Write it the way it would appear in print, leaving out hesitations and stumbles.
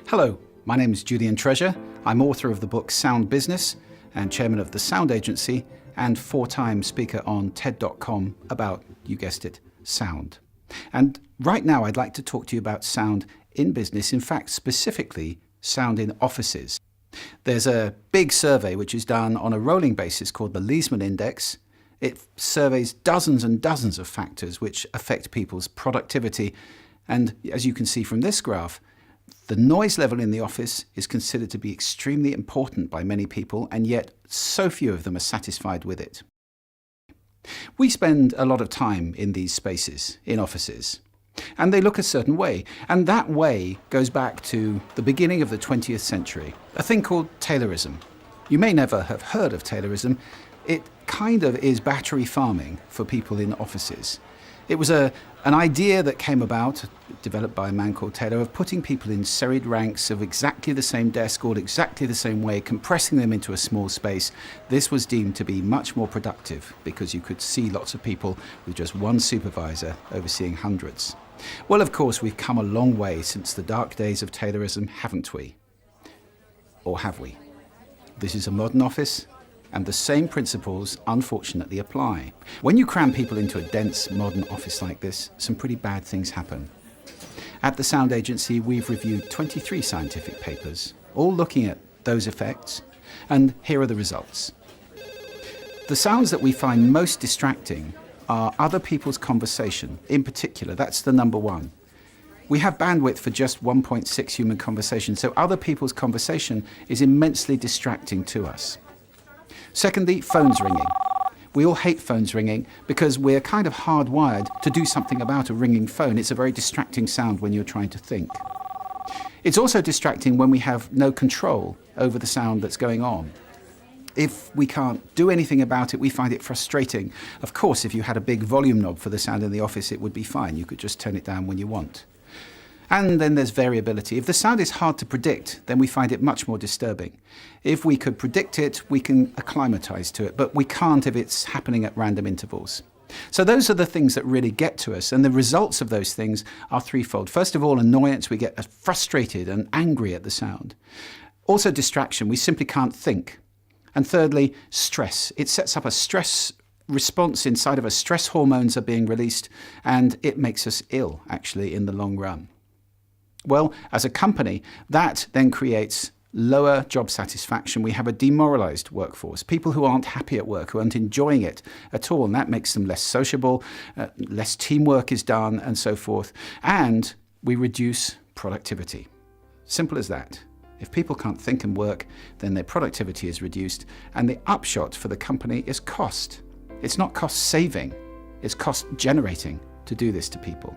Hello, my name is Julian Treasure. I'm author of the book Sound Business and chairman of the Sound Agency and 4-time speaker on TED.com about, you guessed it, sound. And right now I'd like to talk to you about sound in business, in fact specifically sound in offices. There's a big survey which is done on a rolling basis called the Leesman Index. It surveys dozens and dozens of factors which affect people's productivity. And as you can see from this graph, the noise level in the office is considered to be extremely important by many people, and yet so few of them are satisfied with it. We spend a lot of time in these spaces, in offices, and they look a certain way. And that way goes back to the beginning of the 20th century, a thing called Taylorism. You may never have heard of Taylorism. It kind of is battery farming for people in offices. It was an idea that came about, developed by a man called Taylor, of putting people in serried ranks of exactly the same desk, or exactly the same way, compressing them into a small space. This was deemed to be much more productive because you could see lots of people with just one supervisor overseeing hundreds. Well, of course, we've come a long way since the dark days of Taylorism, haven't we? Or have we? This is a modern office, and the same principles, unfortunately, apply. When you cram people into a dense, modern office like this, some pretty bad things happen. At the Sound Agency, we've reviewed 23 scientific papers, all looking at those effects, and here are the results. The sounds that we find most distracting are other people's conversation, in particular. That's the number one. We have bandwidth for just 1.6 human conversations, so other people's conversation is immensely distracting to us. Secondly, phones ringing. We all hate phones ringing because we're kind of hardwired to do something about a ringing phone. It's a very distracting sound when you're trying to think. It's also distracting when we have no control over the sound that's going on. If we can't do anything about it, we find it frustrating. Of course, if you had a big volume knob for the sound in the office, it would be fine. You could just turn it down when you want. And then there's variability. If the sound is hard to predict, then we find it much more disturbing. If we could predict it, we can acclimatize to it, but we can't if it's happening at random intervals. So those are the things that really get to us, and the results of those things are threefold. First of all, annoyance. We get frustrated and angry at the sound. Also distraction. We simply can't think. And thirdly, stress. It sets up a stress response inside of us. Stress hormones are being released, and it makes us ill, actually, in the long run. Well, as a company, that then creates lower job satisfaction. We have a demoralized workforce, people who aren't happy at work, who aren't enjoying it at all, and that makes them less sociable, less teamwork is done, and so forth. And we reduce productivity. Simple as that. If people can't think and work, then their productivity is reduced, and the upshot for the company is cost. It's not cost saving, it's cost generating to do this to people.